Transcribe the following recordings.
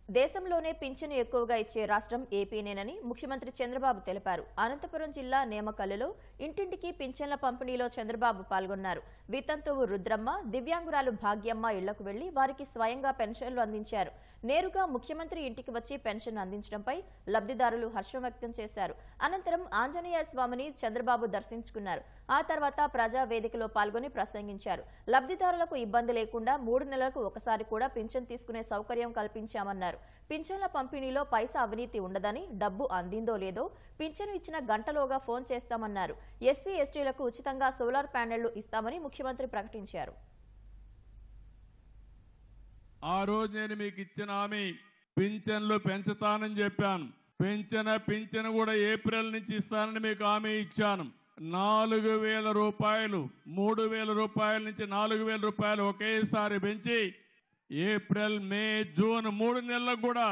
దేశంలోనే పింఛను ఎక్కువగా ఇచ్చే రాష్ట్రం ఏపీనేనని ముఖ్యమంత్రి చంద్రబాబు తెలిపారు. అనంతపురం జిల్లా నేమకల్లులో ఇంటింటికి పింఛన్ల పంపిణీలో చంద్రబాబు పాల్గొన్నారు. వితంతువు రుద్రమ్మ, దివ్యాంగురాలు భాగ్యమ్మ ఇళ్లకు వెళ్లి వారికి స్వయంగా పెన్షన్లు అందించారు. నేరుగా ముఖ్యమంత్రి ఇంటికి వచ్చి పెన్షన్ అందించడంపై లబ్ధిదారులు హర్షం వ్యక్తం చేశారు. అనంతరం ఆంజనేయ స్వామిని చంద్రబాబు దర్శించుకున్నారు. ఆ తర్వాత ప్రజా వేదికలో పాల్గొని ప్రసంగించారు. లబ్ధిదారులకు ఇబ్బంది లేకుండా 3 నెలలకు ఒకసారి కూడా పింఛన్ తీసుకునే సౌకర్యం కల్పించామన్నారు. పింఛన్ల పంపిణీలో పైసా అవినీతి ఉండదని, డబ్బు అందిందో లేదో పింఛను ఇచ్చిన గంటలోగా ఫోన్ చేస్తామన్నారు. ఎస్సీ ఎస్టీలకు ఉచితంగా సోలార్ ప్యానెళ్లు ఇస్తామని ముఖ్యమంత్రి ప్రకటించారు. ఆ రోజు నేను మీకు ఇచ్చిన హామీ పింఛన్లు పెంచుతానని చెప్పాను. పింఛను కూడా ఏప్రిల్ నుంచి ఇస్తానని మీకు హామీ ఇచ్చాను. 4,000 రూపాయలు, 3,000 రూపాయల నుంచి 4,000 రూపాయలు ఒకేసారి పెంచి ఏప్రిల్, మే, జూన్ 3 నెలలకు కూడా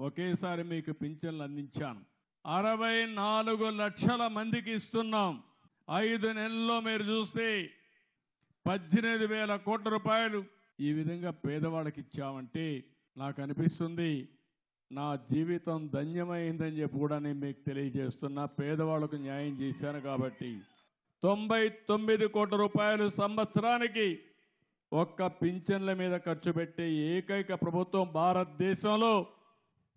ఒకేసారి మీకు పింఛన్లు అందించాను. 64 లక్షల మందికి ఇస్తున్నాం. 5 నెలల్లో మీరు చూస్తే 18,000 కోట్ల రూపాయలు ఈ విధంగా పేదవాళ్ళకి ఇచ్చామంటే నాకు అనిపిస్తుంది నా జీవితం ధన్యమైందని చెప్పి కూడా నేను మీకు తెలియజేస్తున్నా. పేదవాళ్లకు న్యాయం చేశాను కాబట్టి 99 కోట్ల రూపాయలు సంవత్సరానికి ఒక్క పింఛన్ల మీద ఖర్చు పెట్టే ఏకైక ప్రభుత్వం భారతదేశంలో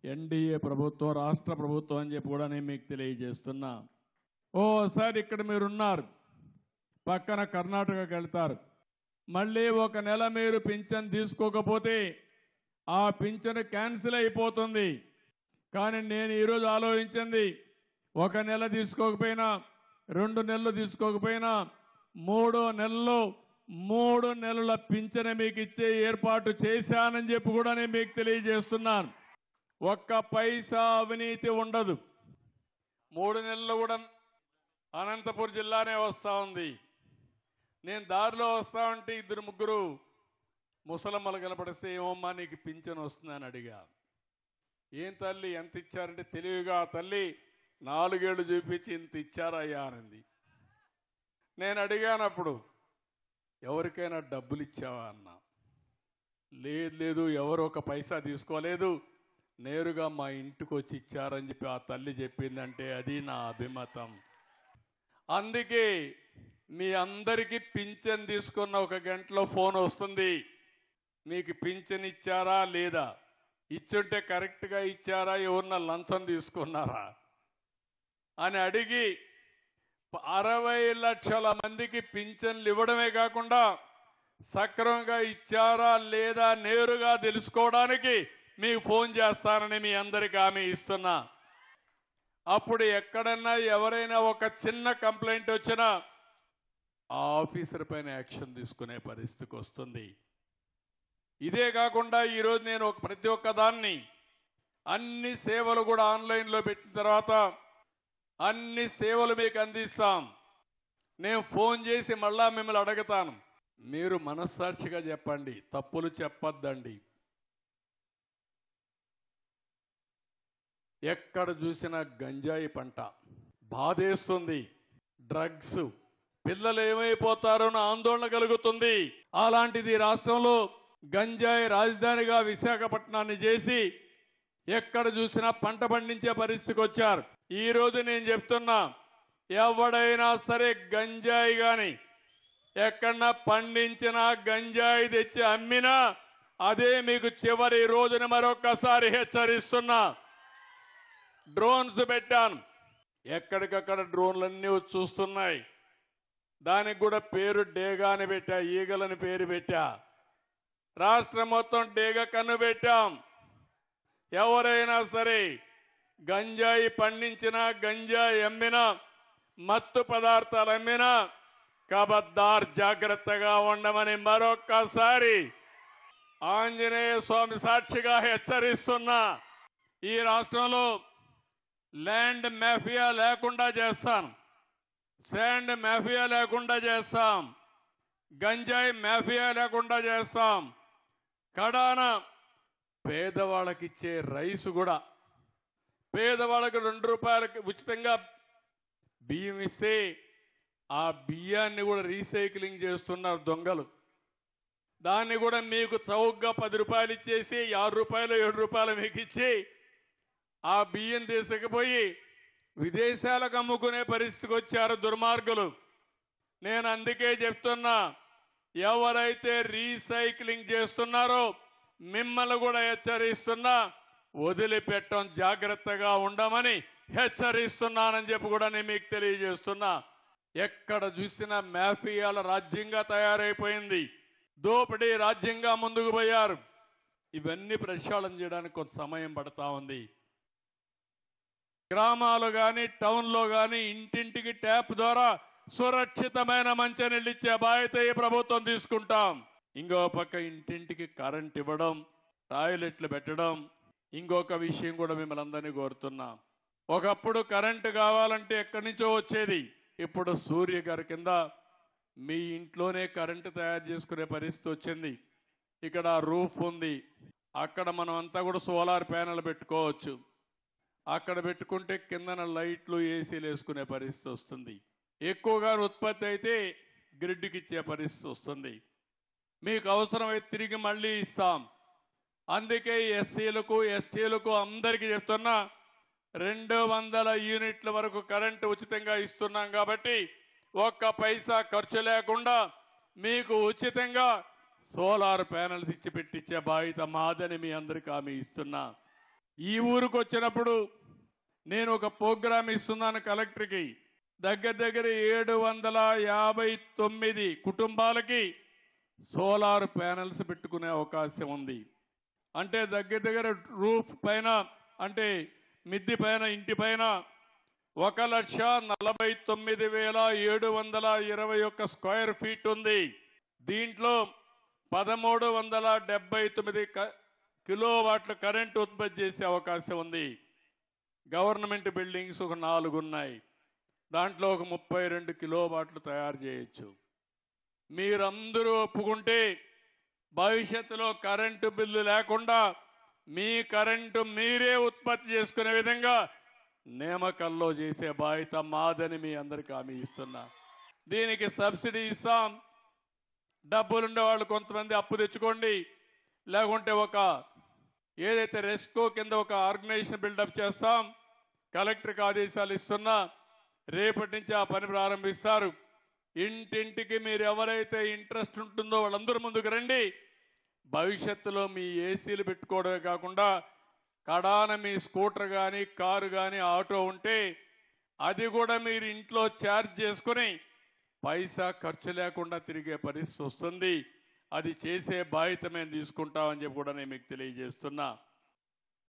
ఎన్డీఏ ప్రభుత్వం, రాష్ట్ర ప్రభుత్వం అని చెప్పి కూడా నేను మీకు తెలియజేస్తున్నా. ఓసారి ఇక్కడ మీరున్నారు, పక్కన కర్ణాటకకి వెళ్తారు. మళ్ళీ 1 నెల మీరు పింఛన్ తీసుకోకపోతే ఆ పింఛను క్యాన్సిల్ అయిపోతుంది. కానీ నేను ఈరోజు ఆలోచించింది, 1 నెల తీసుకోకపోయినా, 2 నెలలు తీసుకోకపోయినా, 3వ నెలలో 3 నెలల పింఛను మీకు ఇచ్చే ఏర్పాటు చేశానని చెప్పి కూడా నేను మీకు తెలియజేస్తున్నాను. ఒక్క పైసా అవినీతి ఉండదు. 3 నెలలు కూడా అనంతపురం జిల్లానే వస్తా ఉంది. నేను దారిలో వస్తా ఉంటే 2-3 ముసలమ్మలు కనపడిస్తే ఏమమ్మా నీకు పింఛను వస్తుందని అడిగా. ఏం తల్లి ఎంత ఇచ్చారంటే తెలివిగా తల్లి 4 ఏళ్లు చూపించి ఇంత ఇచ్చారయ్యా అనింది. నేను అడిగానప్పుడు ఎవరికైనా డబ్బులు ఇచ్చావా అన్నా. లేదు ఎవరు ఒక పైసా తీసుకోలేదు, నేరుగా మా ఇంటికి వచ్చి ఇచ్చారని చెప్పి ఆ తల్లి చెప్పిందంటే అది నా అభిమతం. అందుకే మీ అందరికీ పింఛన్ తీసుకున్న 1 గంటలో ఫోన్ వస్తుంది. మీకు పింఛన్ ఇచ్చారా లేదా, ఇచ్చుంటే కరెక్ట్గా ఇచ్చారా, ఎవరన్నా లంచం తీసుకున్నారా అని అడిగి 60 లక్షల మందికి పింఛన్లు ఇవ్వడమే కాకుండా సక్రమంగా ఇచ్చారా లేదా నేరుగా తెలుసుకోవడానికి మీకు ఫోన్ చేస్తానని మీ అందరికీ హామీ ఇస్తున్నా. అప్పుడు ఎక్కడన్నా ఎవరైనా ఒక చిన్న కంప్లైంట్ వచ్చినా ఆ ఆఫీసర్ పైన యాక్షన్ తీసుకునే పరిస్థితికి వస్తుంది. ఇదే కాకుండా ఈరోజు నేను ప్రతి ఒక్క దాన్ని అన్ని సేవలు కూడా ఆన్లైన్లో పెట్టిన తర్వాత అన్ని సేవలు మీకు అందిస్తాం. నేను ఫోన్ చేసి మళ్ళా మిమ్మల్ని అడుగుతాను, మీరు మనస్సాక్షిగా చెప్పండి, తప్పులు చెప్పొద్దండి. ఎక్కడ చూసినా గంజాయి పంట బాధేస్తుంది. డ్రగ్స్, పిల్లలు ఏమైపోతారో ఆందోళన కలుగుతుంది. అలాంటిది రాష్ట్రంలో గంజాయి రాజధానిగా విశాఖపట్నాన్ని చేసి ఎక్కడ చూసినా పంట పండించే పరిస్థితికి వచ్చారు. ఈ రోజు నేను చెప్తున్నా, ఎవడైనా సరే గంజాయి గాని ఎక్కడన్నా పండించినా గంజాయి తెచ్చి అమ్మినా అదే మీకు చివరి రోజున మరొకసారి హెచ్చరిస్తున్నా. డ్రోన్స్ పెట్టాను, ఎక్కడికక్కడ డ్రోన్లన్నీ చూస్తున్నాయి. దానికి కూడా పేరు డేగా అని పెట్టా, ఈగలని పేరు పెట్టా. రాష్ట్రం మొత్తం డేగ కన్ను పెట్టాం. ఎవరైనా సరే గంజాయి పండించినా, గంజాయి అమ్మినా, మత్తు పదార్థాలు అమ్మినా కబద్దార్ జాగ్రత్తగా ఉండమని మరొక్కసారి ఆంజనేయ స్వామి సాక్షిగా హెచ్చరిస్తున్నా. ఈ రాష్ట్రంలో ల్యాండ్ మాఫియా లేకుండా చేస్తాను, శాండ్ మాఫియా లేకుండా చేస్తాం, గంజాయి మాఫియా లేకుండా చేస్తాం. కడాన పేదవాళ్ళకి ఇచ్చే రైసు కూడా, పేదవాళ్ళకి 2 రూపాయలకి ఉచితంగా బియ్యం ఇస్తే ఆ బియ్యాన్ని కూడా రీసైక్లింగ్ చేస్తున్నారు దొంగలు. దాన్ని కూడా మీకు చౌకగా 10 రూపాయలు ఇచ్చేసి 6 రూపాయలు 7 రూపాయలు మీకు ఇచ్చి ఆ బియ్యం తీసుకుపోయి విదేశాలకు అమ్ముకునే పరిస్థితికి వచ్చారు దుర్మార్గులు. నేను అందుకే చెప్తున్నా, ఎవరైతే రీసైక్లింగ్ చేస్తున్నారో మిమ్మల్ని కూడా హెచ్చరిస్తున్నా, వదిలిపెట్టం జాగ్రత్తగా ఉండమని హెచ్చరిస్తున్నానని చెప్పి కూడా నేను మీకు తెలియజేస్తున్నా. ఎక్కడ చూసినా మాఫియాల రాజ్యంగా తయారైపోయింది, దోపిడీ రాజ్యంగా ముందుకు పోయారు. ఇవన్నీ ప్రక్షాళన చేయడానికి కొంత సమయం పడతా ఉంది. గ్రామాలు కానీ టౌన్లో కానీ ఇంటింటికి ట్యాప్ ద్వారా సురక్షితమైన మంచినీళ్ళు ఇచ్చే బాధ్యత ఈ ప్రభుత్వం తీసుకుంటాం. ఇంకో పక్క ఇంటింటికి కరెంట్ ఇవ్వడం, టాయిలెట్లు పెట్టడం. ఇంకొక విషయం కూడా మిమ్మల్ని అందరినీ కోరుతున్నాం. ఒకప్పుడు కరెంటు కావాలంటే ఎక్కడి నుంచో వచ్చేది, ఇప్పుడు సూర్య గారి కింద మీ ఇంట్లోనే కరెంటు తయారు చేసుకునే పరిస్థితి వచ్చింది. ఇక్కడ రూఫ్ ఉంది, అక్కడ మనం అంతా కూడా సోలార్ ప్యానెల్ పెట్టుకోవచ్చు. అక్కడ పెట్టుకుంటే కిందన లైట్లు ఏసీలు వేసుకునే పరిస్థితి వస్తుంది. ఎక్కువగా ఉత్పత్తి అయితే గ్రిడ్కి ఇచ్చే పరిస్థితి వస్తుంది. మీకు అవసరమైతే తిరిగి మళ్ళీ ఇస్తాం. అందుకే ఎస్సీలకు ఎస్టీలకు అందరికీ చెప్తున్నా, 200 యూనిట్ల వరకు కరెంటు ఉచితంగా ఇస్తున్నాం కాబట్టి ఒక్క పైసా ఖర్చు లేకుండా మీకు ఉచితంగా సోలార్ ప్యానెల్స్ ఇచ్చి పెట్టించే బాధ్యత మాదని మీ అందరికీ హామీ ఇస్తున్నా. ఈ ఊరికి వచ్చినప్పుడు నేను ఒక ప్రోగ్రామ్ ఇస్తున్నాను కలెక్టర్కి. దగ్గర 759 కుటుంబాలకి సోలార్ ప్యానెల్స్ పెట్టుకునే అవకాశం ఉంది. అంటే దగ్గర రూఫ్ పైన, అంటే మిద్ది పైన, ఇంటి పైన 1,49,721 స్క్వేర్ ఫీట్ ఉంది. దీంట్లో 1,379 కిలోవాట్ల కరెంటు ఉత్పత్తి చేసే అవకాశం ఉంది. గవర్నమెంట్ బిల్డింగ్స్ ఒక 4 ఉన్నాయి, దాంట్లో ఒక 32 కిలోవాట్లు తయారు చేయొచ్చు. మీరందరూ ఒప్పుకుంటే భవిష్యత్తులో కరెంటు బిల్లు లేకుండా మీ కరెంటు మీరే ఉత్పత్తి చేసుకునే విధంగా నేమకల్లో చేసే బాధ్యత మాదని మీ అందరికీ హామీ ఇస్తున్నా. దీనికి సబ్సిడీ ఇస్తాం. డబ్బులుండే వాళ్ళు కొంతమంది అప్పు తెచ్చుకోండి, లేకుంటే ఒక ఏదైతే రెస్కో కింద ఒక ఆర్గనైజేషన్ బిల్డప్ చేస్తాం. కలెక్టర్కి ఆదేశాలు ఇస్తున్నా, రేపటి నుంచి ఆ పని ప్రారంభిస్తారు. ఇంటింటికి మీరు ఎవరైతే ఇంట్రెస్ట్ ఉంటుందో వాళ్ళందరూ ముందుకు రండి. భవిష్యత్తులో మీ ఏసీలు పెట్టుకోవడమే కాకుండా కడాన మీ స్కూటర్ కానీ, కారు కానీ, ఆటో ఉంటే అది కూడా మీరు ఇంట్లో ఛార్జ్ చేసుకుని పైసా ఖర్చు లేకుండా తిరిగే పరిస్థితి వస్తుంది. అది చేసే బాధ్యత మేము తీసుకుంటామని చెప్పి కూడా నేను మీకు తెలియజేస్తున్నా.